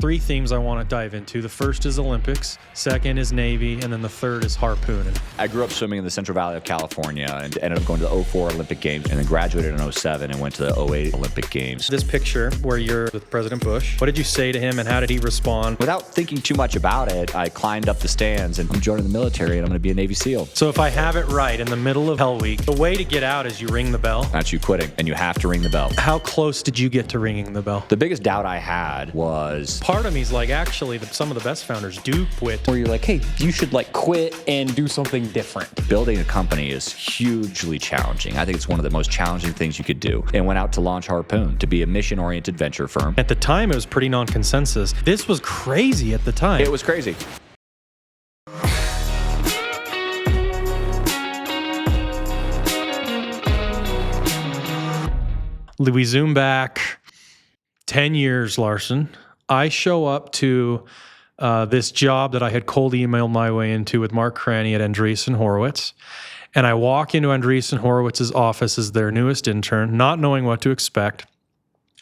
Three themes I want to dive into. The first is Olympics, second is Navy, and then the third is harpooning. I grew up swimming in the Central Valley of California and ended up going to the 04 Olympic Games and then graduated in 07 and went to the 08 Olympic Games. This picture where you're with President Bush, what did you say to him and how did he respond? Without thinking too much about it, I climbed up the stands and I'm joining the military and I'm going to be a Navy SEAL. So if I have it right, in the middle of Hell Week, the way to get out is you ring the bell. That's you quitting, and you have to ring the bell. How close did you get to ringing the bell? The biggest doubt I had was... Part of me is like, actually, some of the best founders do quit. Where you're like, hey, you should like quit and do something different. Building a company is hugely challenging. I think it's one of the most challenging things you could do. And went out to launch Harpoon to be a mission-oriented venture firm. At the time, it was pretty non-consensus. This was crazy at the time. It was crazy. We zoom back 10 years, Larsen. I show up to this job that I had cold emailed my way into with Mark Cranny at Andreessen Horowitz. And I walk into Andreessen Horowitz's office as their newest intern, not knowing what to expect.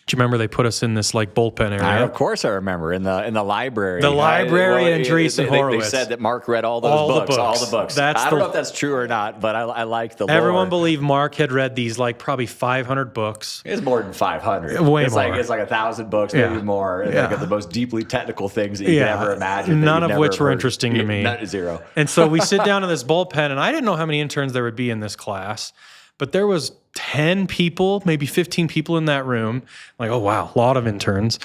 Do you remember they put us in this like bullpen area? Of course I remember, in the library. The library at Andreessen Horowitz. They said that Mark read all the books. I don't know if that's true or not, but I like the lore. Everyone believed Mark had read these like probably 500 books. It's more than 500. Way it's more. It's like 1,000 books, maybe more. Yeah. Like the most deeply technical things that you could ever imagine. None of which were interesting to me. Zero. And so we sit down in this bullpen, and I didn't know how many interns there would be in this class, but there was 10 people, maybe 15 people in that room. I'm like, oh, wow, a lot of interns.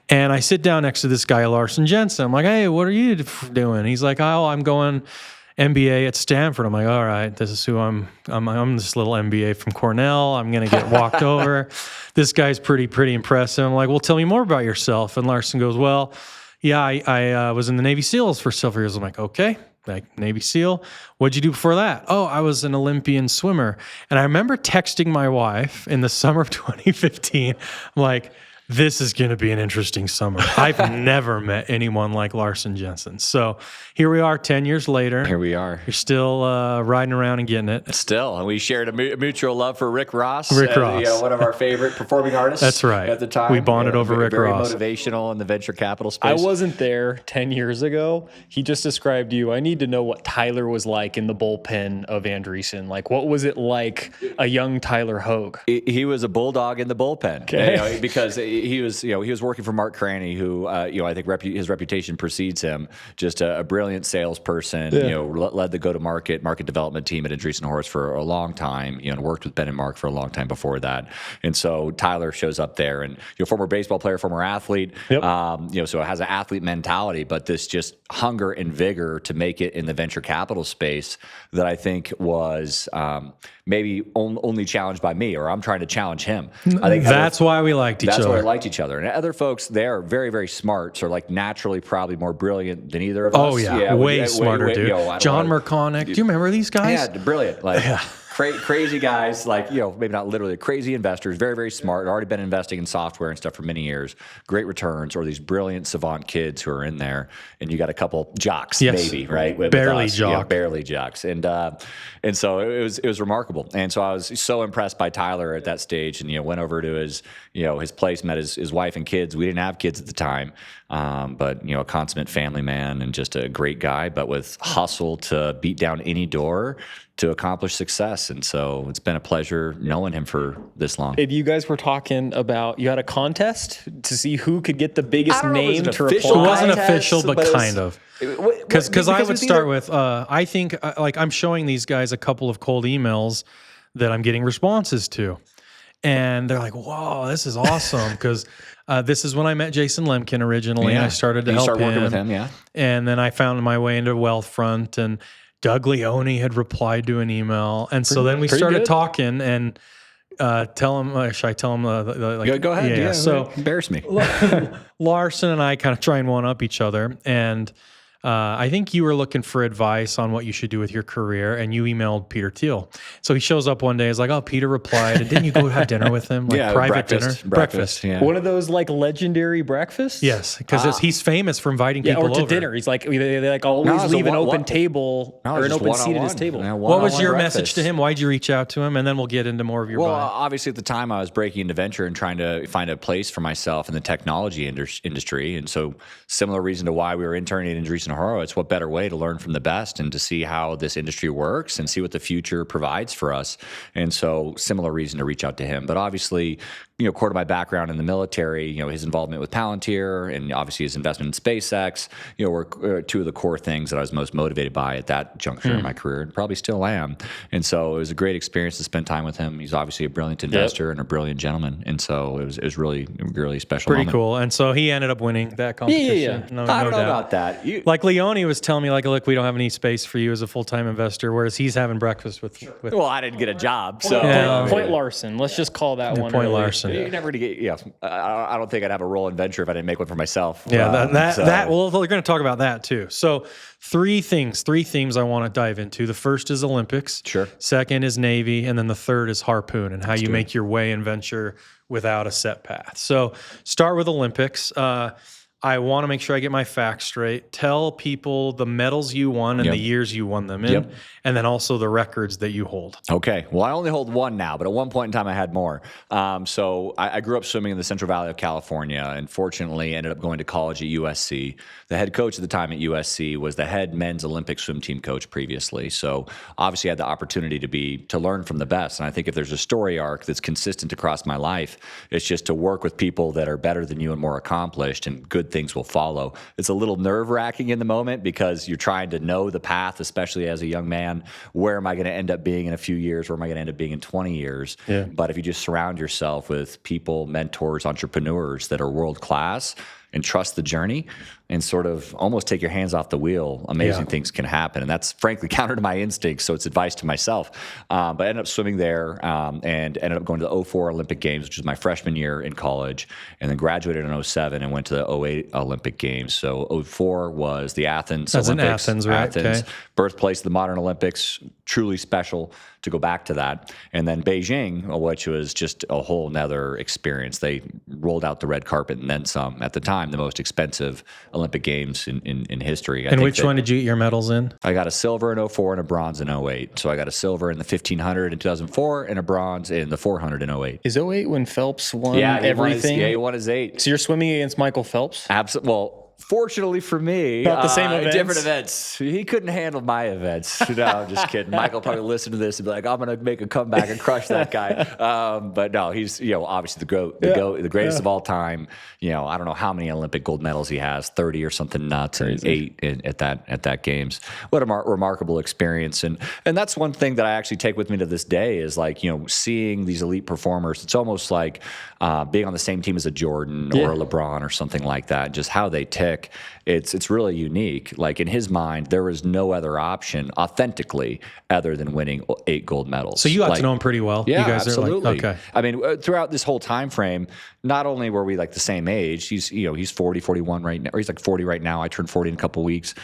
And I sit down next to this guy, Larsen Jensen. I'm like, hey, what are you doing? He's like, oh, I'm going MBA at Stanford. I'm like, all right, this is who I'm this little MBA from Cornell. I'm going to get walked over. This guy's pretty impressive. I'm like, well, tell me more about yourself. And Larsen goes, well, yeah, I was in the Navy SEALs for several years. I'm like, okay. Like Navy SEAL. What'd you do before that? Oh, I was an Olympian swimmer. And I remember texting my wife in the summer of 2015. I'm like, this is going to be an interesting summer. I've never met anyone like Larsen Jensen. So here we are 10 years later. Here we are. You're still riding around and getting it. Still. And we shared a mutual love for Rick Ross. Ross. One of our favorite performing artists. That's right. At the time. We bonded over Rick Ross. Very motivational in the venture capital space. I wasn't there 10 years ago. He just described you. I need to know what Tyler was like in the bullpen of Andreessen. Like, what was it like a young Tyler Hogue? He was a bulldog in the bullpen. Okay. Because he was working for Mark Cranny, who I think his reputation precedes him. Just a brilliant salesperson. Yeah. Led the market development team at Andreessen Horowitz for a long time. And worked with Ben and Mark for a long time before that. And so Tyler shows up there, and former baseball player, former athlete. Yep. So it has an athlete mentality, but this just hunger and vigor to make it in the venture capital space that I think was maybe only challenged by me, or I'm trying to challenge him. I think that's why we liked each other. That's why we liked each other. And other folks, they are very, very smart. So like naturally probably more brilliant than either of us. Oh, yeah. Way smarter, dude. John Merconic. Do you remember these guys? Yeah, brilliant. Like, crazy guys, like, maybe not literally crazy investors, very, very smart, already been investing in software and stuff for many years, great returns, or these brilliant savant kids who are in there. And you got a couple jocks, maybe, right? Barely jocks. Barely jocks. And so it was remarkable. And so I was so impressed by Tyler at that stage, and, went over to his place, met his wife and kids. We didn't have kids at the time. But a consummate family man and just a great guy, but with hustle to beat down any door to accomplish success. And so it's been a pleasure knowing him for this long. If you guys were talking about, you had a contest to see who could get the biggest name to reply. It wasn't official, but kind of. Because I would start with, I think, I'm showing these guys a couple of cold emails that I'm getting responses to. And they're like, whoa, this is awesome. Because this is when I met Jason Lemkin originally. And I started to help him. Working with him, yeah. And then I found my way into Wealthfront. And Doug Leone had replied to an email. And so then we started talking and tell him, should I tell him? Go ahead. Yeah. So embarrass me. Larsen and I kind of try and one-up each other. And I think you were looking for advice on what you should do with your career, and you emailed Peter Thiel. So he shows up one day. He's like, "Oh, Peter replied, and didn't you go have dinner with him? Like private dinner, breakfast? Yeah. One of those like legendary breakfasts. Yes, because he's famous for inviting people or to over. dinner. He's like they like always leave an open table or an open seat at his table. Yeah, What was your breakfast. message to him? Why'd you reach out to him? And then we'll get into more of your Well, bio. obviously at the time I was breaking into venture and trying to find a place for myself in the technology industry. And so similar reason to why we were interning at Andreessen Horowitz, what better way to learn from the best and to see how this industry works and see what the future provides for us. And so similar reason to reach out to him. But obviously, core to my background in the military, his involvement with Palantir and obviously his investment in SpaceX, were two of the core things that I was most motivated by at that juncture in my career, and probably still am. And so it was a great experience to spend time with him. He's obviously a brilliant investor and a brilliant gentleman. And so it was really, really special. Pretty moment. cool. And so he ended up winning that competition. Yeah. No, I don't no know doubt. about that. Like Leone was telling me, like, look, we don't have any space for you as a full-time investor, whereas he's having breakfast with Well, I didn't get a job, so Point Larsen. Let's just call that one. Point early. Larsen. you're never gonna get. I don't think I'd have a role in venture if I didn't make one for myself. Yeah, So- well, we're going to talk about that too. So three themes I want to dive into. The first is Olympics. Sure. Second is Navy. And then the third is Harpoon and how you make your way in venture without a set path. So start with Olympics. I want to make sure I get my facts straight. Tell people the medals you won and the years you won them in, and then also the records that you hold. Okay. Well, I only hold one now, but at one point in time I had more. So I grew up swimming in the Central Valley of California and fortunately ended up going to college at USC. The head coach at the time at USC was the head men's Olympic swim team coach previously. So obviously I had the opportunity to learn from the best. And I think if there's a story arc that's consistent across my life, it's just to work with people that are better than you and more accomplished, and good things will follow. It's a little nerve-wracking in the moment because you're trying to know the path, especially as a young man. Where am I going to end up being in a few years? Where am I going to end up being in 20 years? Yeah. But if you just surround yourself with people, mentors, entrepreneurs that are world-class and trust the journey and sort of almost take your hands off the wheel, amazing things can happen. And that's frankly counter to my instincts, so it's advice to myself. But I ended up swimming there and ended up going to the 2004 Olympic Games, which was my freshman year in college, and then graduated in 2007 and went to the 2008 Olympic Games. So 2004 was the Athens That's in Olympics. Athens, right? Athens, Okay. birthplace of the modern Olympics, truly special to go back to that. And then Beijing, which was just a whole nother experience. They rolled out the red carpet and then some. At the time, the most expensive Olympic Games in history. And which one did you get your medals in? I got a silver in 2004 and a bronze in 2008. So I got a silver in the 1500 in 2004 and a bronze in the 400 in 2008. Is 08 when Phelps won Yeah, everything? he won his 8. So you're swimming against Michael Phelps? Absolutely. Well, fortunately for me, Not the same events? different events. He couldn't handle my events. No, I'm just kidding. Michael probably listened to this and be like, I'm going to make a comeback and crush that guy. But no, he's obviously the GOAT, the greatest of all time. I don't know how many Olympic gold medals he has, 30 or something nuts, and 8 at that games. What a remarkable experience. And that's one thing that I actually take with me to this day is like, seeing these elite performers. It's almost like being on the same team as a Jordan or a LeBron or something like that, just how they tick. It's really unique. Like in his mind, there was no other option authentically other than winning 8 gold medals. So you got to know him pretty well. Yeah, you guys absolutely. Are like, okay. I mean, throughout this whole time frame, not only were we like the same age, he's 40, 41 right now, or he's like 40 right now. I turned 40 in a couple of weeks.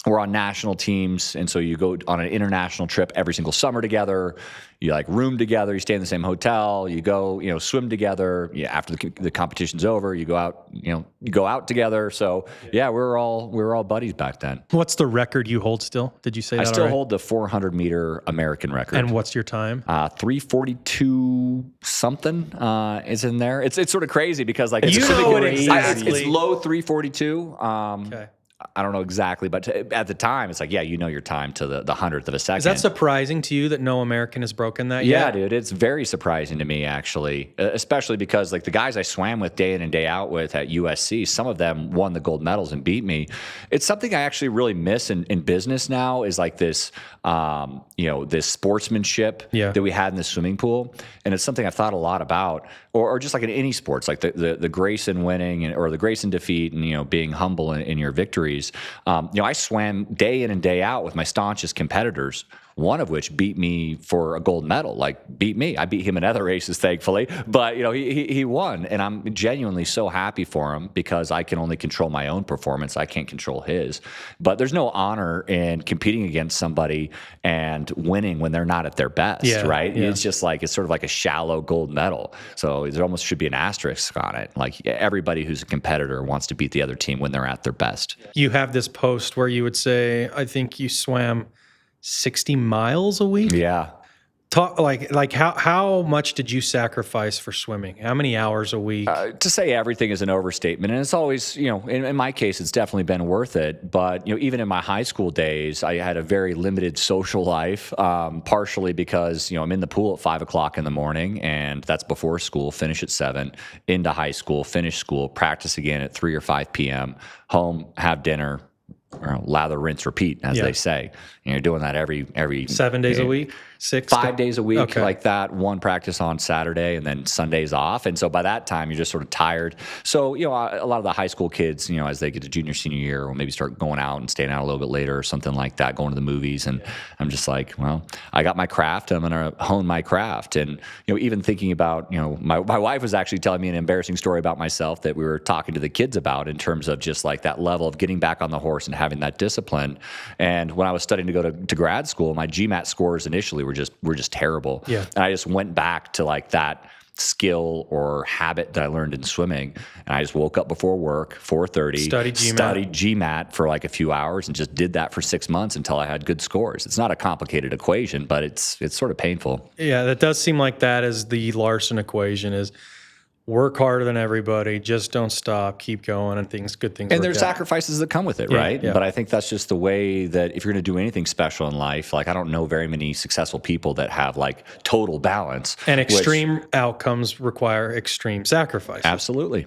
We're on national teams, and so you go on an international trip every single summer together. You like room together. You stay in the same hotel. You go, swim together. After the competition's over, you go out. You go out together. So we were all buddies back then. What's the record you hold still? Did you say that I still already? hold the 400 meter American record. And what's your time? 342 something is in there. It's sort of crazy because like You know it exactly. it's low 342. Okay. I don't know exactly, but at the time, it's like, your time to the 100th of a second. Is that surprising to you that no American has broken that Yeah, yet? dude, it's very surprising to me, actually, especially because like the guys I swam with day in and day out with at USC, some of them won the gold medals and beat me. It's something I actually really miss in business now is like this, this sportsmanship that we had in the swimming pool. And it's something I've thought a lot about, or just like in any sports, like the grace in winning or the grace in defeat and, being humble in your victories. I swam day in and day out with my staunchest competitors one of which beat me for a gold medal. Like, beat me. I beat him in other races, thankfully, but he won, and I'm genuinely so happy for him because I can only control my own performance. I can't control his. But there's no honor in competing against somebody and winning when they're not at their best, right? Yeah. It's just like, it's sort of like a shallow gold medal. So there almost should be an asterisk on it. Like, everybody who's a competitor wants to beat the other team when they're at their best. You have this post where you would say, I think you swam 60 miles a week. Yeah. Talk like how much did you sacrifice for swimming? How many hours a week? To say everything is an overstatement, and it's always, in my case, it's definitely been worth it. But even in my high school days, I had a very limited social life, partially because I'm in the pool at 5 o'clock in the morning, and that's before school. Finish at 7, into high school, finish school, practice again at 3 or 5 p.m. Home, have dinner. Lather, rinse, repeat, as they say. You're doing that every 7 days a week, 5 days a week, like that. One practice on Saturday, and then Sundays off. And so by that time, you're just sort of tired. So a lot of the high school kids, as they get to junior, senior year, will maybe start going out and staying out a little bit later or something like that, going to the movies. And I'm just like, well, I got my craft. I'm going to hone my craft. And even thinking about, my wife was actually telling me an embarrassing story about myself that we were talking to the kids about in terms of just like that level of getting back on the horse and having that discipline. And when I was studying to go to grad school, my GMAT scores initially were just terrible. Yeah. And I just went back to like that skill or habit that I learned in swimming. And I just woke up before work, 4:30, studied GMAT for like a few hours, and just did that for 6 months until I had good scores. It's not a complicated equation, but it's sort of painful. Yeah, that does seem like that is the Larsen equation: is work harder than everybody, just don't stop, keep going, and good things. And there's sacrifices that come with it, right? Yeah. But I think that's just the way that if you're going to do anything special in life, like I don't know very many successful people that have like total balance. And extreme outcomes require extreme sacrifices. Absolutely.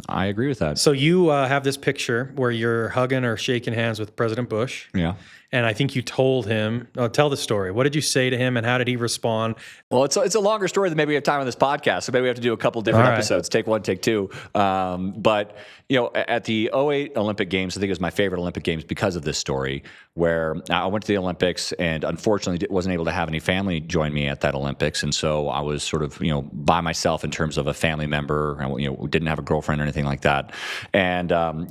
I agree with that. So you have this picture where you're hugging or shaking hands with President Bush. Yeah. And I think you told him, tell the story. What did you say to him and how did he respond? Well, it's a longer story than maybe we have time on this podcast. So maybe we have to do a couple different episodes. Take one, take two. But, at the 2008 Olympic Games, I think it was my favorite Olympic Games because of this story, where I went to the Olympics and unfortunately wasn't able to have any family join me at that Olympics. And so I was sort of, by myself in terms of a family member. Didn't have a girlfriend or anything like that. And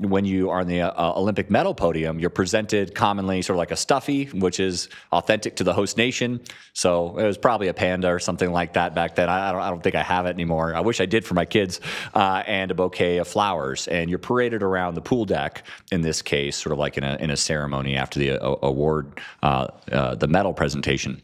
when you are on the Olympic medal podium, you're presented commonly sort of like a stuffy, which is authentic to the host nation. So it was probably a panda or something like that back then. I don't think I have it anymore. I wish I did for my kids. And a bouquet of flowers. And you're paraded around the pool deck, in this case, sort of like in a ceremony after the award, the medal presentation.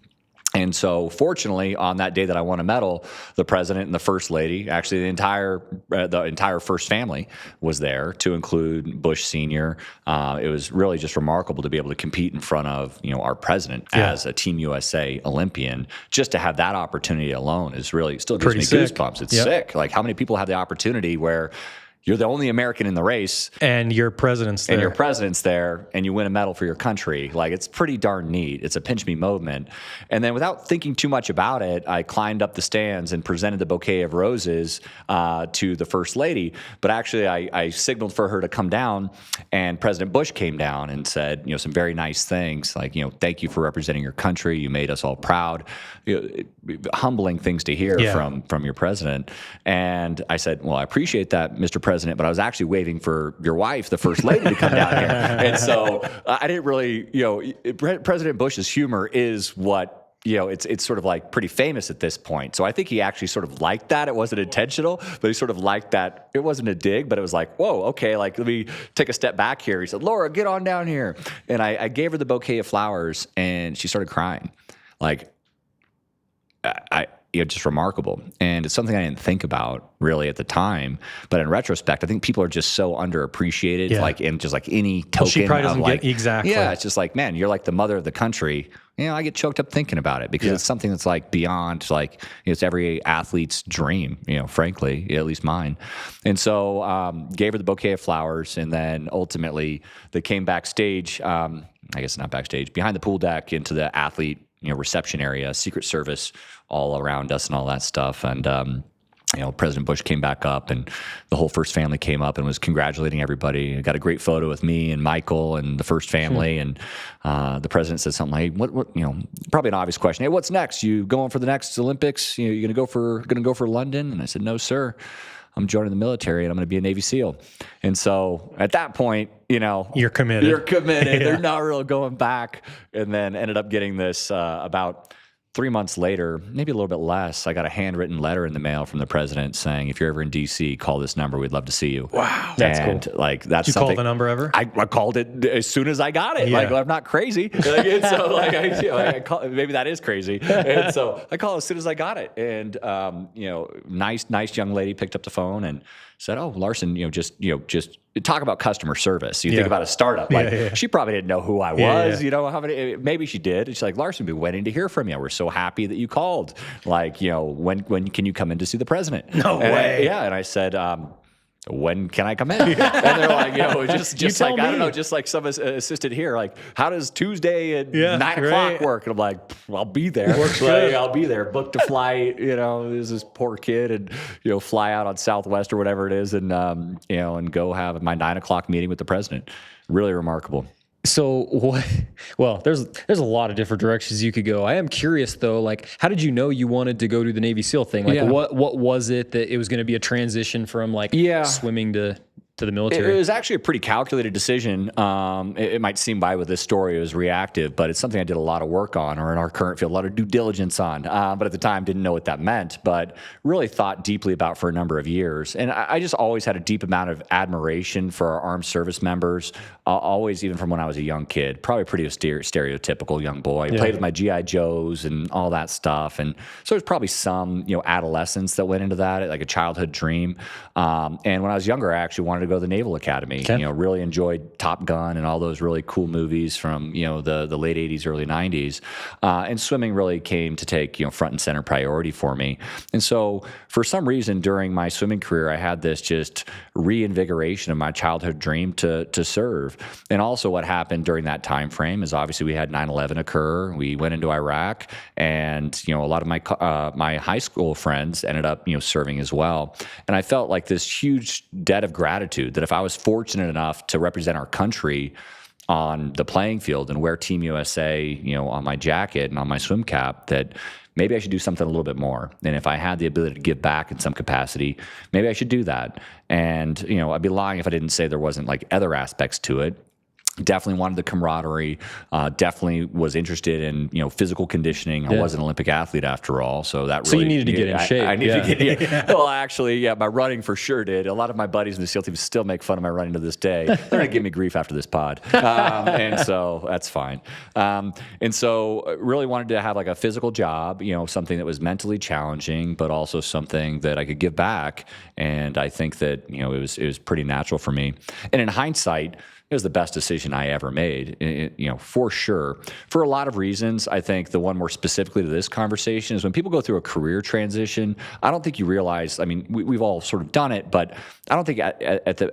And so, fortunately, on that day that I won a medal, the president and the first lady, actually the entire first family, was there, to include Bush Sr. It was really just remarkable to be able to compete in front of our president as a Team USA Olympian. Just to have that opportunity alone is really still gives me goosebumps. It's sick. Like, how many people have the opportunity where you're the only American in the race, and your president's there, and you win a medal for your country. Like, it's pretty darn neat. It's a pinch me moment. And then, without thinking too much about it, I climbed up the stands and presented the bouquet of roses to the first lady. But actually, I signaled for her to come down, and President Bush came down and said, some very nice things, like, thank you for representing your country. You made us all proud. Humbling things to hear from your president. And I said, well, I appreciate that, Mr. President, but I was actually waiting for your wife, the first lady, to come down here. And so I didn't really, President Bush's humor is what, it's sort of like pretty famous at this point. So I think he actually sort of liked that. It wasn't intentional, but he sort of liked that. It wasn't a dig, but it was like, whoa, okay, like, let me take a step back here. He said, Laura, get on down here. And I gave her the bouquet of flowers, and she started crying. Like, just remarkable. And it's something I didn't think about really at the time. But in retrospect, I think people are just so underappreciated, like in just like any token. Well, she probably doesn't get exactly. Yeah, it's just like, man, you're like the mother of the country. I get choked up thinking about it because it's something that's like beyond like, it's every athlete's dream, frankly, at least mine. And so gave her the bouquet of flowers, and then ultimately they came backstage, I guess not backstage, behind the pool deck into the athlete reception area, Secret Service all around us and all that stuff. And President Bush came back up and the whole first family came up and was congratulating everybody. I got a great photo with me and Michael and the first family. And the president said something like, what, probably an obvious question. Hey, what's next? You going for the next Olympics? You going to go for London? And I said, no, sir. I'm joining the military and I'm going to be a Navy SEAL. And so at that point, you're committed. You're committed. Yeah. They're not really going back. And then ended up getting this about 3 months later, maybe a little bit less, I got a handwritten letter in the mail from the president saying, if you're ever in D.C., call this number. We'd love to see you. Wow. That's cool. Like, that's Did you something. call the number ever? I called it as soon as I got it. Yeah. Like, I'm not crazy. And so, I call, maybe that is crazy. And so I called as soon as I got it. And, nice young lady picked up the phone and said, oh, Larsen, just talk about customer service. You think about a startup. Like, she probably didn't know who I was. How many, maybe she did. She's like, Larsen, we've been waiting to hear from you. We're so happy that you called. Like, when can you come in to see the president? No way. And I said, when can I come in? And they're like, just like, I don't know, just like some assistant here, like, how does Tuesday at 9 o'clock work? And I'm like, I'll be there. I'll be there. Booked a flight, there's this poor kid and, fly out on Southwest or whatever it is and, and go have my 9 o'clock meeting with the president. Really remarkable. So what? Well, there's a lot of different directions you could go. I am curious though, like, how did you know you wanted to go to the Navy SEAL thing? Like, what was it that it was going to be a transition from swimming to the military? It was actually a pretty calculated decision. It might seem by with this story it was reactive, but it's something I did a lot of work on, or in our current field, a lot of due diligence on. But at the time, didn't know what that meant, but really thought deeply about for a number of years. And I just always had a deep amount of admiration for our armed service members. Always, even from when I was a young kid, probably pretty stereotypical young boy. Played with my GI Joes and all that stuff, and so there's probably some adolescence that went into that, like a childhood dream. And when I was younger, I actually wanted to go to the Naval Academy. Okay. Really enjoyed Top Gun and all those really cool movies from the late 80s, early 90s. And swimming really came to take front and center priority for me. And so for some reason during my swimming career, I had this just reinvigoration of my childhood dream to serve. And also what happened during that time frame is obviously we had 9/11 occur. We went into Iraq, and a lot of my high school friends ended up serving as well. And I felt like this huge debt of gratitude that if I was fortunate enough to represent our country on the playing field and wear Team USA, on my jacket and on my swim cap, that maybe I should do something a little bit more. And if I had the ability to give back in some capacity, maybe I should do that. And, I'd be lying if I didn't say there wasn't like other aspects to it. Definitely wanted the camaraderie. Definitely was interested in physical conditioning. I was an Olympic athlete after all, so that really. So you needed to get in shape. I needed to get. Well, actually, my running for sure did. A lot of my buddies in the SEAL team still make fun of my running to this day. They're gonna give me grief after this pod, and so that's fine. And so really wanted to have like a physical job, something that was mentally challenging, but also something that I could give back. And I think that it was pretty natural for me. And in hindsight, it was the best decision I ever made, for sure. For a lot of reasons, I think the one more specifically to this conversation is when people go through a career transition, I don't think you realize, I mean, we've all sort of done it, but I don't think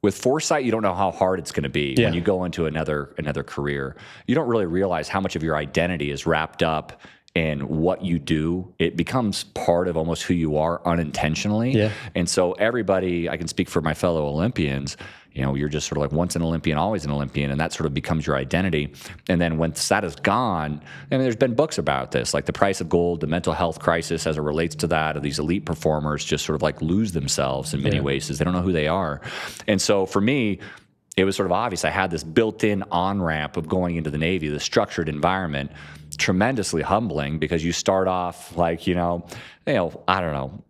with foresight, you don't know how hard it's going to be when you go into another career. You don't really realize how much of your identity is wrapped up in what you do. It becomes part of almost who you are unintentionally. Yeah. And so everybody, I can speak for my fellow Olympians, you're just sort of like once an Olympian, always an Olympian, and that sort of becomes your identity. And then once that is gone, there's been books about this, like The Price of Gold, the mental health crisis as it relates to that, of these elite performers just sort of like lose themselves in many ways because they don't know who they are. And so for me, it was sort of obvious. I had this built-in on-ramp of going into the Navy, the structured environment, tremendously humbling because you start off like, I don't know,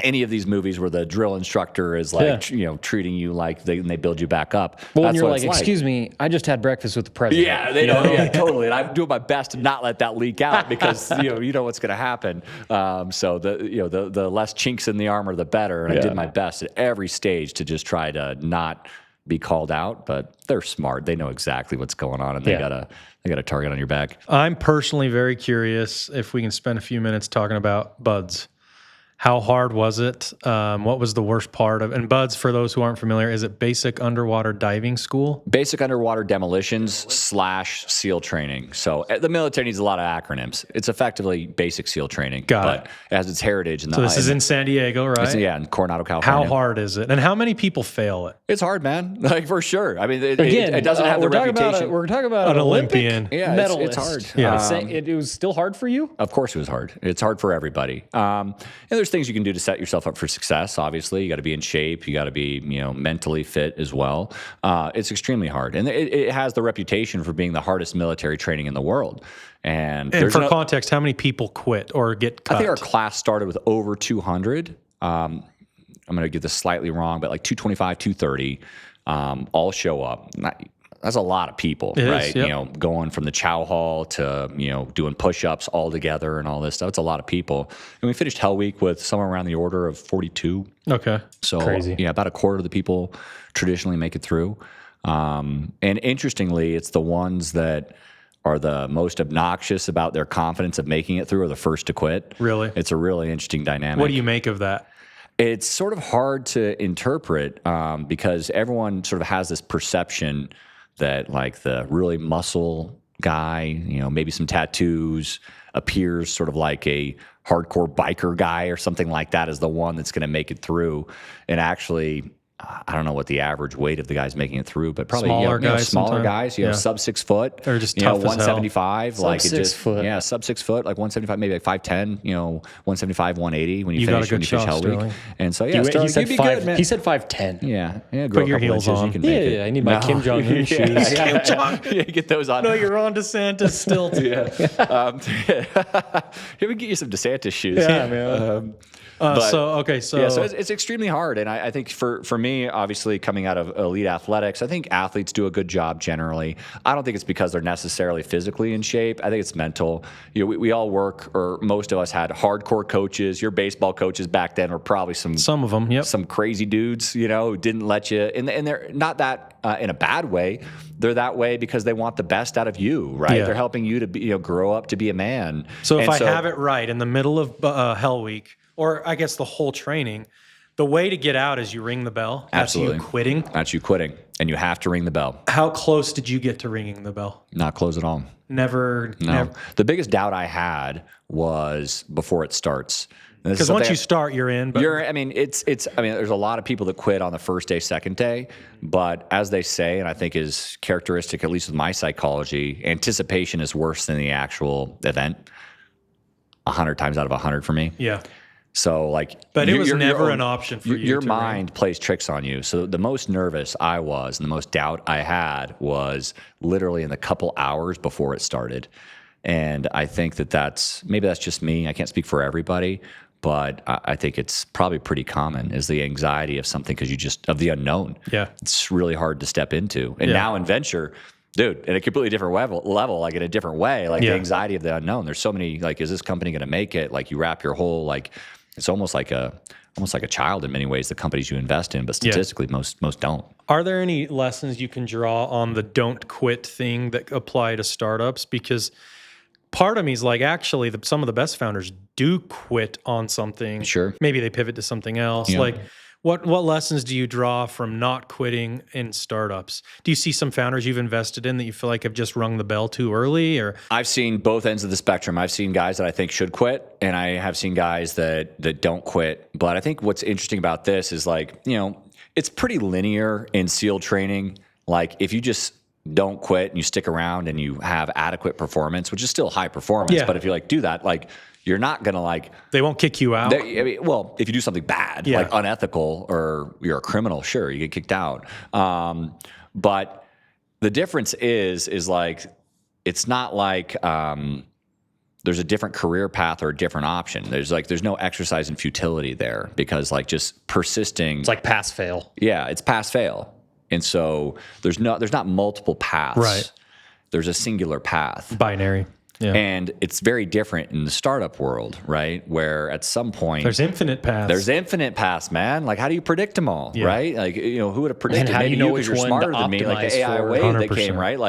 any of these movies where the drill instructor is like, treating you like they build you back up. Well, when you're like, excuse me, I just had breakfast with the president. Yeah, they know. Yeah, totally. And I'm doing my best to not let that leak out because you know what's going to happen. So the less chinks in the armor, the better. And I did my best at every stage to just try to not be called out. But they're smart. They know exactly what's going on, and they got a target on your back. I'm personally very curious if we can spend a few minutes talking about buds. How hard was it? What was the worst part of? And BUDS, for those who aren't familiar, is it basic underwater diving school? Basic underwater demolitions / SEAL training. So the military needs a lot of acronyms. It's effectively basic SEAL training, but it has its heritage. So this is in San Diego, right? Yeah, in Coronado, California. How hard is it? And how many people fail it? It's hard, man. Like, for sure. I mean, it doesn't have the reputation. We're talking about an Olympian. Yeah, medalist. it's hard. Yeah. It was still hard for you? Of course it was hard. It's hard for everybody. And there's things you can do to set yourself up for success. Obviously, you got to be in shape. You got to be, mentally fit as well. It's extremely hard, and it has the reputation for being the hardest military training in the world. And for context, how many people quit or get cut? I think our class started with over 200. I'm going to get this slightly wrong, but like 225, 230 all show up. That's a lot of people, right? Yep. Going from the chow hall to, doing push-ups all together and all this stuff. It's a lot of people. And we finished Hell Week with somewhere around the order of 42. Okay. So, crazy. Yeah, about a quarter of the people traditionally make it through. And interestingly, it's the ones that are the most obnoxious about their confidence of making it through are the first to quit. Really? It's a really interesting dynamic. What do you make of that? It's sort of hard to interpret because everyone sort of has this perception that like the really muscle guy, maybe some tattoos, appears sort of like a hardcore biker guy or something like that is the one that's going to make it through. And actually, I don't know what the average weight of the guys making it through, but probably smaller guys, sub 6 foot, or just tough 175, like sub 6 foot. Yeah, sub 6 foot, like 175, maybe like 5'10", 175, 180 when you finish Hell Week. And so he said be good, man. He said 5'10". Yeah. Put your heels on. You can make it. I need my Kim Jong-un shoes. Yeah, get those on. No, you're on DeSantis still. He would get you some DeSantis shoes. Yeah, man. So it's extremely hard, and I think for me, obviously coming out of elite athletics, I think athletes do a good job generally. I don't think it's because they're necessarily physically in shape. I think it's mental. We all work, or most of us had hardcore coaches. Your baseball coaches back then were probably some of them, yep, some crazy dudes, who didn't let you. And they're not that in a bad way. They're that way because they want the best out of you, right? Yeah. They're helping you to be, grow up to be a man. So if I have it right, in the middle of Hell Week, or I guess the whole training, the way to get out is you ring the bell. Absolutely. That's you quitting. That's you quitting, and you have to ring the bell. How close did you get to ringing the bell? Not close at all. Never. The biggest doubt I had was before it starts. Because once you start, you're in. But there's a lot of people that quit on the first day, second day. But as they say, and I think is characteristic, at least with my psychology, anticipation is worse than the actual event. 100 times out of 100 for me. Yeah. So but it was never an option for you. Your mind plays tricks on you. So the most nervous I was, and the most doubt I had, was literally in the couple hours before it started. And I think that's just me. I can't speak for everybody, but I think it's probably pretty common is the anxiety of something because of the unknown. Yeah, it's really hard to step into. And now in venture, dude, in a completely different level, like in a different way, the anxiety of the unknown. There's so many, is this company going to make it? You wrap your whole, it's almost like a child in many ways, the companies you invest in, but statistically most don't. Are there any lessons you can draw on the don't quit thing that apply to startups? Because part of me is actually some of the best founders do quit on something. Sure. Maybe they pivot to something else. Yeah. What lessons do you draw from not quitting in startups? Do you see some founders you've invested in that you feel like have just rung the bell too early? Or I've seen both ends of the spectrum. I've seen guys that I think should quit, and I have seen guys that don't quit. But I think what's interesting about this is it's pretty linear in SEAL training. If you just don't quit and you stick around and you have adequate performance, which is still high performance, but if you do that, you're not going to they won't kick you out. If you do something bad, unethical, or you're a criminal, sure, you get kicked out. But the difference is it's not there's a different career path or a different option. There's no exercise in futility there because just persisting. It's pass fail. Yeah, it's pass fail. And so there's not multiple paths. Right. There's a singular path. Binary. Yeah. And it's very different in the startup world, right? Where at some point there's infinite paths. There's infinite paths, man. How do you predict them all, right? Who would have predicted? And how maybe do you know because which you're one smarter to than me. The optimize AI for? wave 100%. that came, right?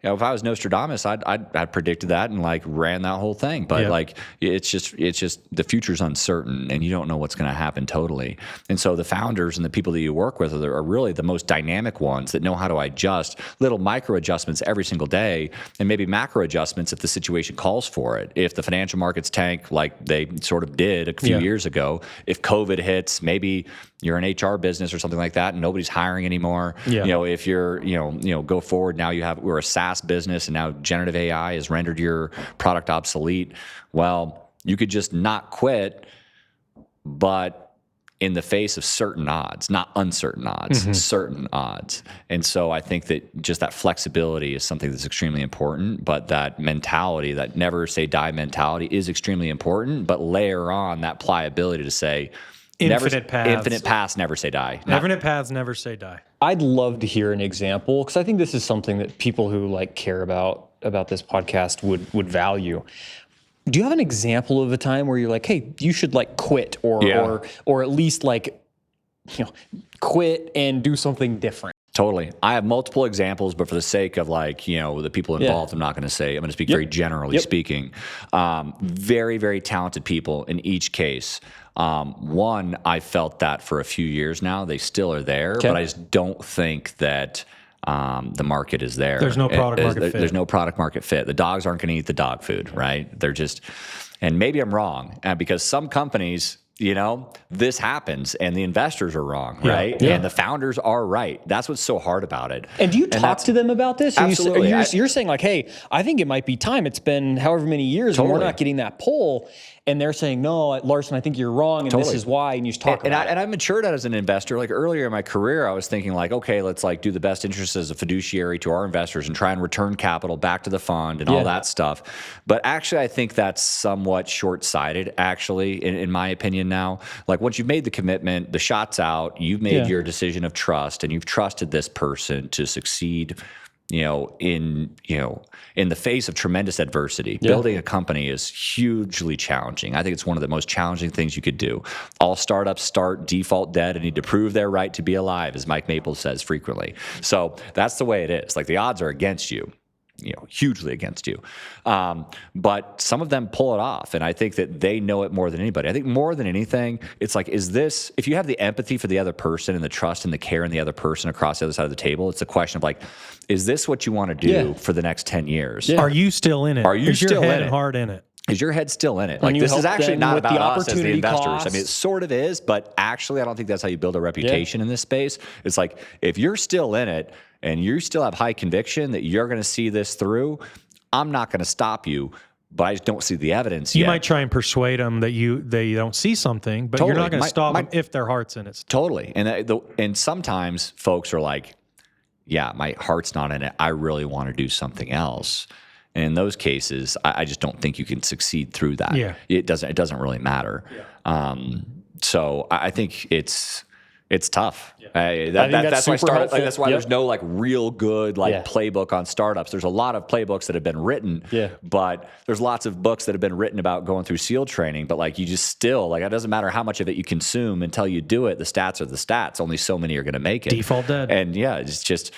if I was Nostradamus, I'd predicted that and like ran that whole thing. But like it's just the future's uncertain and you don't know what's going to happen totally. And so the founders and the people that you work with are really the most dynamic ones that know how to adjust little micro adjustments every single day, and maybe macro adjustments if the situation calls for it. If the financial markets tank like they sort of did a few years ago, if COVID hits, maybe you're an HR business or something like that and nobody's hiring anymore. If you're, go forward, now we're a SaaS business and now generative AI has rendered your product obsolete. Well, you could just not quit, but in the face of certain odds, not uncertain odds, certain odds. And so I think that just that flexibility is something that's extremely important, but that mentality, that never say die mentality is extremely important, but layer on that pliability to say, infinite paths, never say die. Infinite paths, never say die. I'd love to hear an example, because I think this is something that people who like care about this podcast would value. Do you have an example of a time where you're like, hey, you should like quit or at least like, quit and do something different? Totally. I have multiple examples, but for the sake of like, the people involved, I'm not going to say, I'm going to speak very generally speaking. Very, very talented people in each case. One, I felt that for a few years now, they still are there, but I just don't think that the market is there. There's no product market fit. There's no product market fit. The dogs aren't going to eat the dog food, right? They're just, and maybe I'm wrong because some companies, this happens and the investors are wrong, right? And the founders are right. That's what's so hard about it. And do you talk to them about this? Absolutely. You're saying like, hey, I think it might be time. It's been however many years and we're not getting that pull. And they're saying, no, Larsen, I think you're wrong, and this is why, and you just talk about it. And I matured as an investor. Like earlier in my career, I was thinking like, okay, let's like do the best interests as a fiduciary to our investors and try and return capital back to the fund and all that stuff. But actually, I think that's somewhat short-sighted, actually, in my opinion now. Like once you've made the commitment, the shot's out, you've made your decision of trust, and you've trusted this person to succeed in the face of tremendous adversity. Building a company is hugely challenging. I think it's one of the most challenging things you could do. All startups start default dead and need to prove their right to be alive, as Mike Maples says frequently. So that's the way it is. Like the odds are against you. Hugely against you. But some of them pull it off. And I think that they know it more than anybody. I think more than anything, it's like, if you have the empathy for the other person and the trust and the care in the other person across the other side of the table, it's a question of like, is this what you want to do for the next 10 years? Are you still in it? Are you still in it? Hard in it? Is your head still in it? Like this is actually not about us as the investors. I mean, it sort of is, but actually I don't think that's how you build a reputation in this space. It's like, if you're still in it and you still have high conviction that you're going to see this through, I'm not going to stop you, but I just don't see the evidence yet. You might try and persuade them that they don't see something, but you're not going to stop them if their heart's in it. Totally. And sometimes folks are like, yeah, my heart's not in it. I really want to do something else. And in those cases, I just don't think you can succeed through that. Yeah. It doesn't really matter. So I think it's tough. Yeah. That's why that's why there's no like real good playbook on startups. There's a lot of playbooks that have been written, but there's lots of books that have been written about going through SEAL training. But like you just still like it doesn't matter how much of it you consume until you do it. The stats are the stats. Only so many are going to make it. Default dead. And it's just.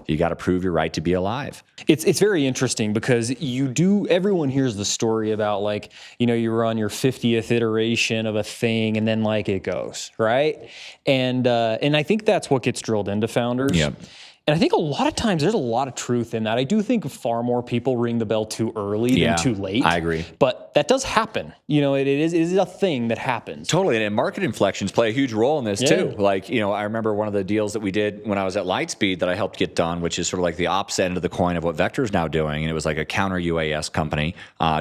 You got to prove your right to be alive. It's very interesting because everyone hears the story about like, you were on your 50th iteration of a thing and then like it goes, right? And I think that's what gets drilled into founders. Yeah. And I think a lot of times there's a lot of truth in that. I do think far more people ring the bell too early than too late. I agree. But that does happen. It is a thing that happens. Totally. And market inflections play a huge role in this too. Like, I remember one of the deals that we did when I was at Lightspeed that I helped get done, which is sort of like the opposite end of the coin of what Vector's now doing. And it was like a counter UAS company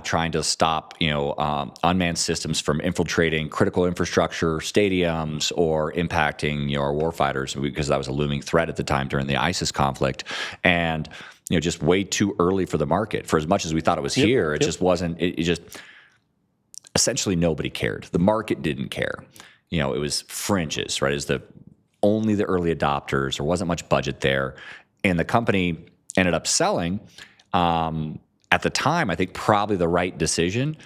trying to stop, unmanned systems from infiltrating critical infrastructure, stadiums, or impacting, our warfighters, because that was a looming threat at the time during the ISIS conflict, and just way too early for the market. For as much as we thought it was here, it just wasn't. It just essentially nobody cared. The market didn't care. It was fringes, right? It was only the early adopters. There wasn't much budget there, and the company ended up selling. At the time, I think probably the right decision.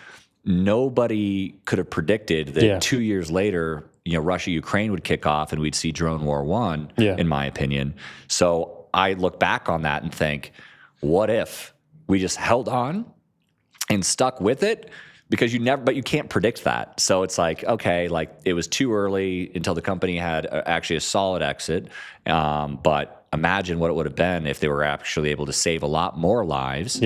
Nobody could have predicted that 2 years later, Russia-Ukraine would kick off and we'd see Drone War 1, in my opinion. So I look back on that and think, what if we just held on and stuck with it? Because but you can't predict that. So it's like, okay, like it was too early until the company had actually a solid exit. But imagine what it would have been if they were actually able to save a lot more lives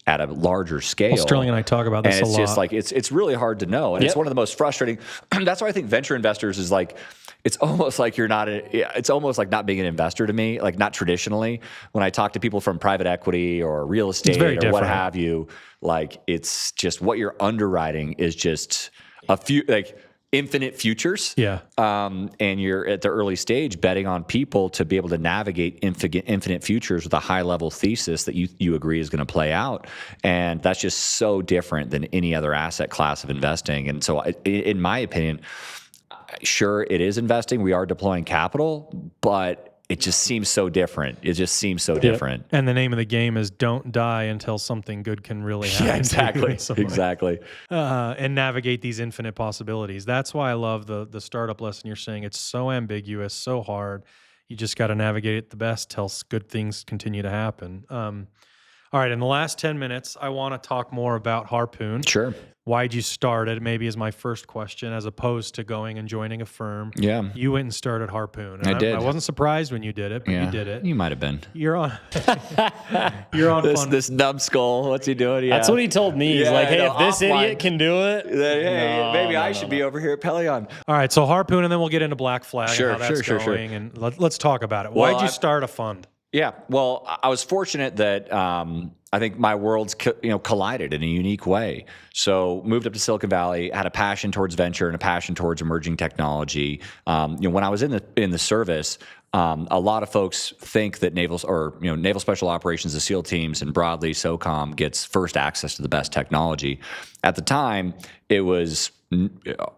at a larger scale. Well, Sterling and I talk about this and a lot. It's just like, it's really hard to know. And it's one of the most frustrating. That's why I think venture investors is like, it's almost like it's almost like not being an investor to me, like not traditionally. When I talk to people from private equity or real estate or what have you, like it's just what you're underwriting is just a few, like infinite futures. Yeah. And you're at the early stage betting on people to be able to navigate infinite futures with a high level thesis that you agree is going to play out. And that's just so different than any other asset class of investing. And so in my opinion, sure, it is investing. We are deploying capital, but it just seems so different. It just seems so different. And the name of the game is don't die until something good can really happen. Yeah, exactly. To you Exactly. And navigate these infinite possibilities. That's why I love the startup lesson you're saying. It's so ambiguous, so hard. You just got to navigate it the best till good things continue to happen. All right, in the last 10 minutes, I want to talk more about Harpoon. Sure. Why'd you start it? Maybe is my first question, as opposed to going and joining a firm. Yeah. You went and started Harpoon. And I did. I wasn't surprised when you did it, but you did it. You might have been. You're on. You're on. This numbskull. What's he doing? Yeah. That's what he told me. He's like, hey, if this idiot can do it, hey, maybe I should be over here at Pelion. All right, so Harpoon, and then we'll get into Black Flag Sure, and how that's sure. going, and let's talk about it. Well, Why'd you start a fund? Yeah, well, I was fortunate that I think my worlds collided in a unique way. So moved up to Silicon Valley, had a passion towards venture and a passion towards emerging technology. When I was in the service, a lot of folks think that Naval Special Operations, the SEAL teams, and broadly SOCOM gets first access to the best technology. At the time, it was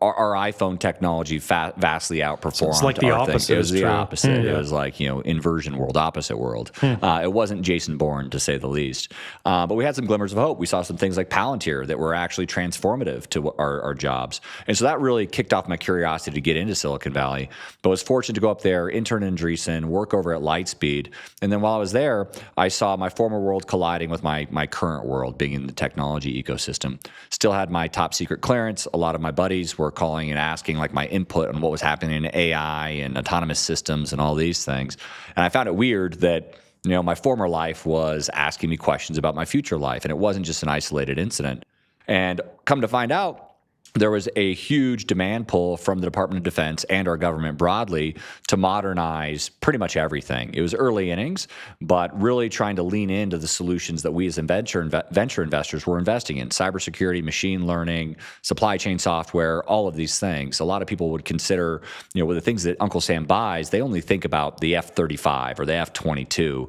our iPhone technology vastly outperformed. So it's like the opposite. It was the opposite. It was like inversion world, opposite world. It wasn't Jason Bourne, to say the least. But we had some glimmers of hope. We saw some things like Palantir that were actually transformative to our jobs, and so that really kicked off my curiosity to get into Silicon Valley. But I was fortunate to go up there, intern in Andreessen, work over at Lightspeed, and then while I was there, I saw my former world colliding with my current world, being in the technology ecosystem. Still had my top secret clearance. A lot of my buddies were calling and asking like my input on what was happening in AI and autonomous systems and all these things. And I found it weird that my former life was asking me questions about my future life, and it wasn't just an isolated incident. And come to find out, there was a huge demand pull from the Department of Defense and our government broadly to modernize pretty much everything. It was early innings, but really trying to lean into the solutions that we as venture investors were investing in: cybersecurity, machine learning, supply chain software, all of these things. A lot of people would consider, with the things that Uncle Sam buys, they only think about the F-35 or the F-22.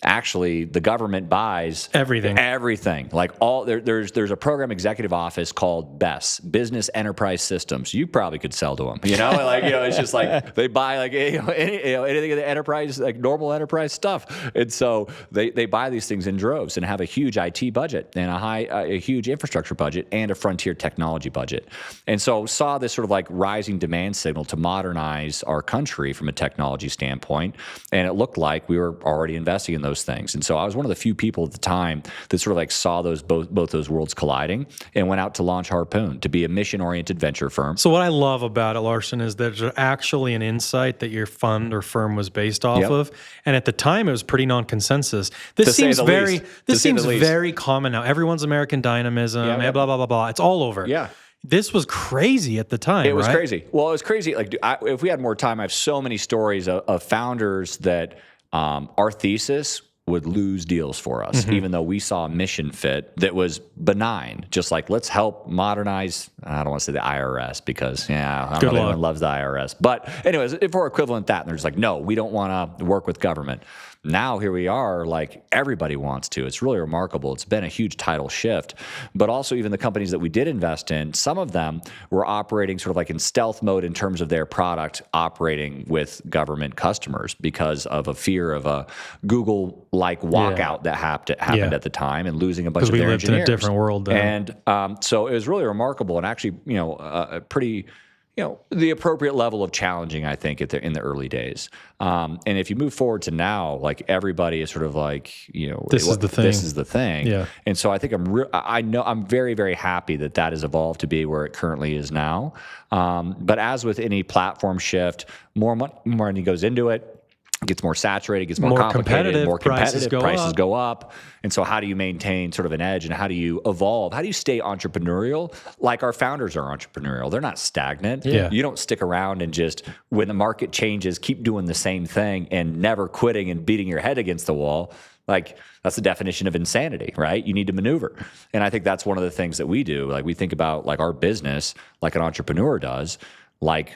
Actually, the government buys everything. Like there's a program executive office called BES, Business Enterprise Systems. You probably could sell to them. It's just like they buy like anything in the enterprise, like normal enterprise stuff. And so they buy these things in droves and have a huge IT budget and a huge infrastructure budget and a frontier technology budget. And so saw this sort of like rising demand signal to modernize our country from a technology standpoint. And it looked like we were already investing in those things. And so I was one of the few people at the time that sort of like saw both those worlds colliding and went out to launch Harpoon to be a mission-oriented venture firm. So what I love about it, Larsen, is there's actually an insight that your fund or firm was based off of. And at the time, it was pretty non-consensus. This seems very common now. Everyone's American dynamism, blah, blah, blah, blah. It's all over. Yeah. This was crazy at the time. It was crazy. Well, it was crazy. Like if we had more time, I have so many stories of founders that our thesis would lose deals for us, even though we saw a mission fit that was benign. Just like, let's help modernize, I don't want to say the IRS because, I don't know if anyone loves the IRS. But anyways, if we're equivalent to that, and they're just like, no, we don't want to work with government. Now here we are, like everybody wants to. It's really remarkable. It's been a huge tidal shift. But also even the companies that we did invest in, some of them were operating sort of like in stealth mode in terms of their product operating with government customers because of a fear of a Google-like walkout that happened at the time and losing a bunch of their engineers. Because we lived in a different world then. And so it was really remarkable and actually, a pretty the appropriate level of challenging, I think, in the early days. And if you move forward to now, like everybody is sort of like, this is the thing. This is the thing. Yeah. And so I think I'm very, very happy that has evolved to be where it currently is now. But as with any platform shift, more money goes into it. Gets more saturated, gets more complicated, more competitive, prices go up. And so how do you maintain sort of an edge, and how do you evolve? How do you stay entrepreneurial? Like our founders are entrepreneurial. They're not stagnant. Yeah. You don't stick around and just, when the market changes, keep doing the same thing and never quitting and beating your head against the wall. Like, that's the definition of insanity, right? You need to maneuver. And I think that's one of the things that we do. Like, we think about like our business like an entrepreneur does, like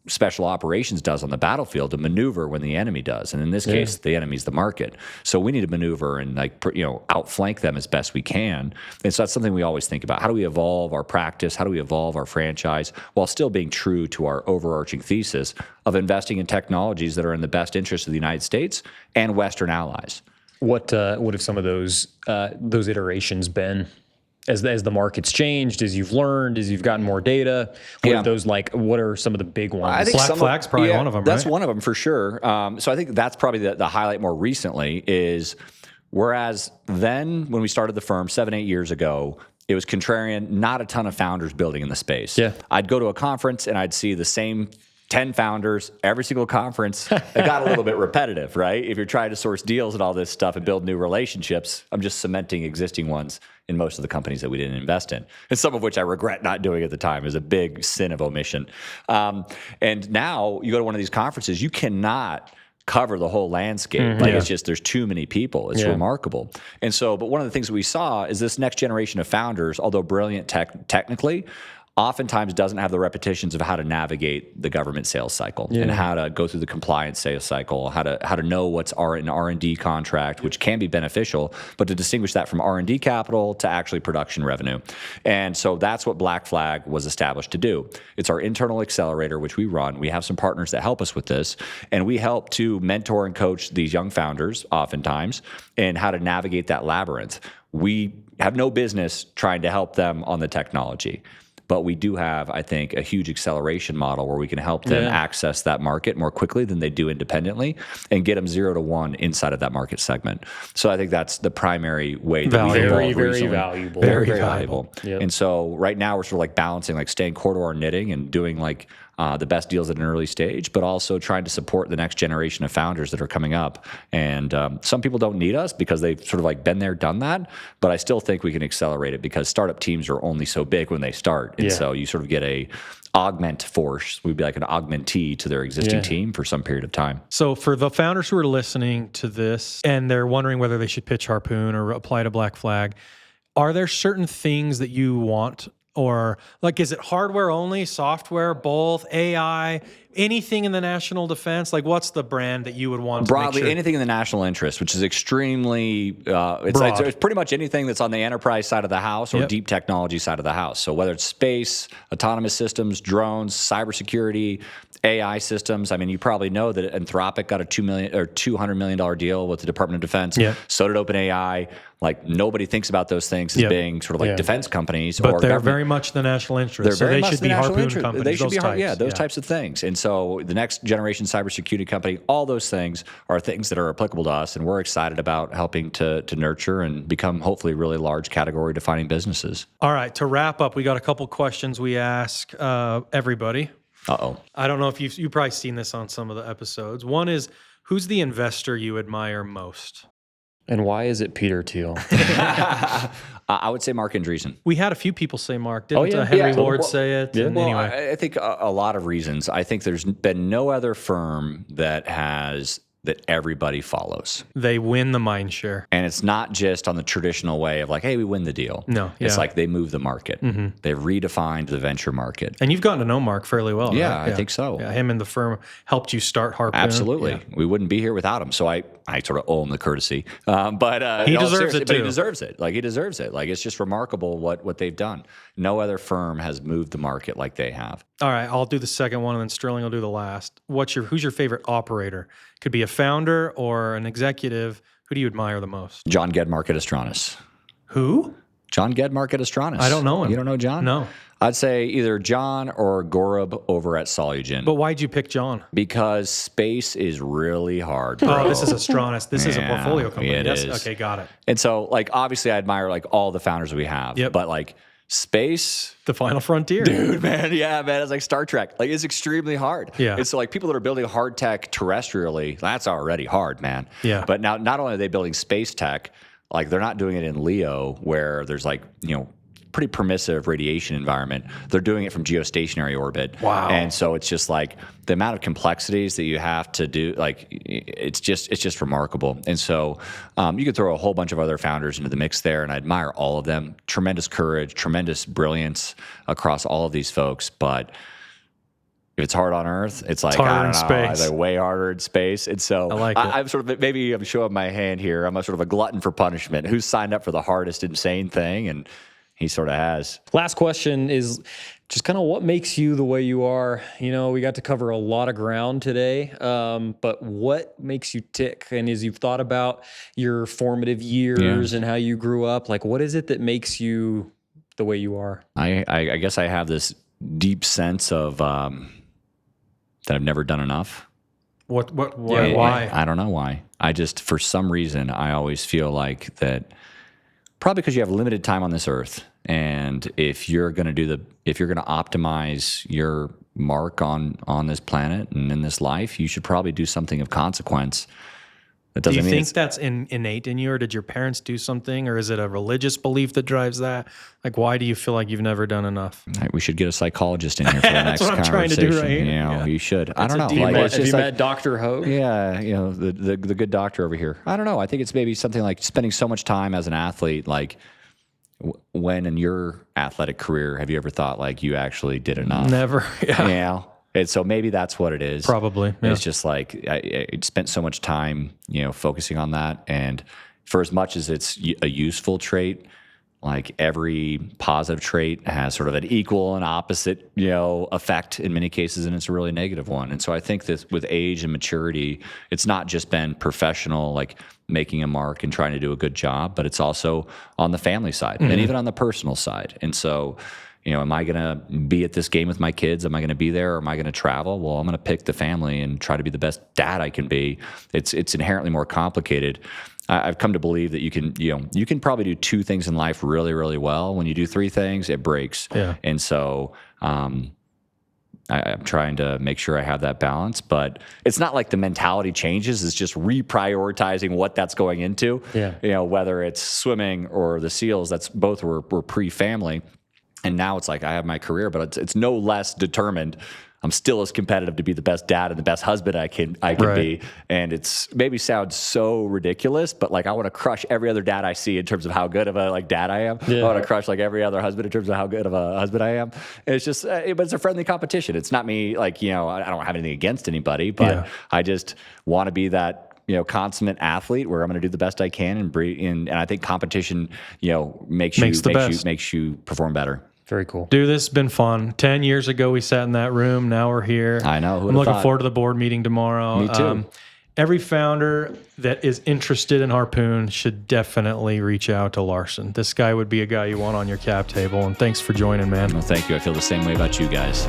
special operations does on the battlefield, to maneuver when the enemy does. And in this case, the enemy's the market. So we need to maneuver and outflank them as best we can. And so that's something we always think about. How do we evolve our practice? How do we evolve our franchise while still being true to our overarching thesis of investing in technologies that are in the best interest of the United States and Western allies? What have some of those iterations been? As the market's changed, as you've learned, as you've gotten more data, what are some of the big ones? I think Black Flag's probably one of them, That's right? one of them for sure. So I think that's probably the highlight more recently is, whereas then when we started the firm 7-8 years ago, it was contrarian, not a ton of founders building in the space. Yeah. I'd go to a conference and I'd see the same 10 founders every single conference. It got a little bit repetitive, right? If you're trying to source deals and all this stuff and build new relationships, I'm just cementing existing ones in most of the companies that we didn't invest in, and some of which I regret not doing at the time. Is a big sin of omission. And now you go to one of these conferences, you cannot cover the whole landscape. It's just, there's too many people. It's remarkable. And so, but one of the things that we saw is this next generation of founders, although brilliant technically, oftentimes doesn't have the repetitions of how to navigate the government sales cycle and how to go through the compliance sales cycle, how to know what's an R&D contract, which can be beneficial, but to distinguish that from R&D capital to actually production revenue. And so that's what Black Flag was established to do. It's our internal accelerator, which we run. We have some partners that help us with this, and we help to mentor and coach these young founders oftentimes in how to navigate that labyrinth. We have no business trying to help them on the technology. But we do have, I think, a huge acceleration model where we can help them access that market more quickly than they do independently, and get them 0 to 1 inside of that market segment. So I think that's the primary way that we evolved recently. Very valuable. Very valuable. Yep. And so right now we're sort of like balancing, like staying core to our knitting and doing like the best deals at an early stage, but also trying to support the next generation of founders that are coming up. And some people don't need us because they've sort of like been there, done that. But I still think we can accelerate it, because startup teams are only so big when they start. And so you sort of get a augment force. We'd be like an augmentee to their existing team for some period of time. So for the founders who are listening to this and they're wondering whether they should pitch Harpoon or apply to Black Flag, are there certain things that you want? Or like, is it hardware only, software, both, AI, anything in the national defense? Like, what's the brand that you would want broadly to make sure? Anything in the national interest, which is extremely, it's pretty much anything that's on the enterprise side of the house or deep technology side of the house. So whether it's space, autonomous systems, drones, cybersecurity, AI systems. I mean, you probably know that Anthropic got a $200 million deal with the Department of Defense. So did OpenAI. Like, nobody thinks about those things as being sort of like defense companies, but or they're government. very much the national interest. They're very so they much should the be national Harpoon interest. companies. They should those be types. those types of things. And so the next generation cybersecurity company, all those things are things that are applicable to us, and we're excited about helping to nurture and become hopefully really large category defining businesses. All right, to wrap up, we got a couple questions we ask everybody. I don't know if you've probably seen this on some of the episodes. One is, who's the investor you admire most? And why is it Peter Thiel? I would say Mark Andreessen. We had a few people say Mark. Didn't Henry Ward say it? Well, anyway. I think a lot of reasons. I think there's been no other firm that everybody follows. They win the mind share. And it's not just on the traditional way of like, hey, we win the deal. No. It's like they move the market. They've redefined the venture market. And you've gotten to know Mark fairly well, Yeah, right? I think so. Yeah, him and the firm helped you start Harpoon. Absolutely. Yeah. We wouldn't be here without him. So I sort of owe him the courtesy. But he deserves it too. But he deserves it. Like, he deserves it. Like, it's just remarkable what they've done. No other firm has moved the market like they have. All right, I'll do the second one, and then Sterling will do the last. Who's your favorite operator? Could be a founder or an executive. Who do you admire the most? John Gedmark at Astranis. Who? John Gedmark at Astronis. I don't know him. You don't know John? No. I'd say either John or Gorub over at Solugen. But why'd you pick John? Because space is really hard, bro. Oh, this is Astronis. This is a portfolio company. It Yes. is. Okay, got it. And so, like, obviously, I admire like all the founders we have. Yep. But like space, The final frontier. dude, man, yeah, man, it's like Star Trek. Like, it's extremely hard. Yeah. And so, like, people that are building hard tech terrestrially, that's already hard, man. Yeah. But now, not only are they building space tech, like, they're not doing it in LEO, where there's like, pretty permissive radiation environment. They're doing it from geostationary orbit. Wow. And so it's just like the amount of complexities that you have to do, like it's just remarkable. And so you could throw a whole bunch of other founders into the mix there, and I admire all of them. Tremendous courage, tremendous brilliance across all of these folks. But if it's hard on Earth, it's like, I don't know, space. it's like way harder in space. And so I like it. I'm sort of, maybe I'm showing my hand here. I'm a sort of a glutton for punishment. Who's signed up for the hardest insane thing? And he sort of has. Last question is just kind of what makes you the way you are. We got to cover a lot of ground today, but what makes you tick? And as you've thought about your formative years and how you grew up, like what is it that makes you the way you are? I guess I have this deep sense of that I've never done enough. Why? I don't know why. I just, for some reason, I always feel like that. Probably because you have limited time on this earth, and if you're going to optimize your mark on this planet and in this life, you should probably do something of consequence. That Do doesn't you mean think that's innate in you, or did your parents do something, or is it a religious belief that drives that? Like, why do you feel like you've never done enough? we should get a psychologist in here for the next what I'm trying to conversation. do right here. Yeah. You should. I don't know. Have you met Dr. Ho? Yeah, the good doctor over here. I don't know. I think it's maybe something like spending so much time as an athlete. Like, when in your athletic career have you ever thought like you actually did enough? Never. Yeah. Yeah. And so maybe that's what it is. Probably. Yeah. It's just like I spent so much time, focusing on that. And for as much as it's a useful trait, like every positive trait has sort of an equal and opposite, effect in many cases, and it's a really negative one. And so I think that with age and maturity, it's not just been professional, like making a mark and trying to do a good job, but it's also on the family side and even on the personal side. And so, am I going to be at this game with my kids? Am I going to be there, or am I going to travel? Well, I'm going to pick the family and try to be the best dad I can be. It's inherently more complicated. I've come to believe that you can probably do two things in life really, really well. When you do three things, it breaks. Yeah. And so I'm trying to make sure I have that balance, but it's not like the mentality changes. It's just reprioritizing what that's going into. Yeah. Whether it's swimming or the SEALs, that's both were pre-family. And now it's like I have my career, but it's no less determined. I'm still as competitive to be the best dad and the best husband I can be. And it's maybe sounds so ridiculous, but like I want to crush every other dad I see in terms of how good of a dad I am. Yeah. I want to crush like every other husband in terms of how good of a husband I am. And it's just, but it's a friendly competition. It's not me like, I don't have anything against anybody, but I just want to be that, consummate athlete where I'm going to do the best I can and I think competition, makes you perform better. Very cool. Dude, this has been fun. 10 years ago, we sat in that room. Now we're here. I know. I'm looking forward to the board meeting tomorrow. Me too. Every founder that is interested in Harpoon should definitely reach out to Larsen. This guy would be a guy you want on your cap table. And thanks for joining, man. Well, thank you. I feel the same way about you guys.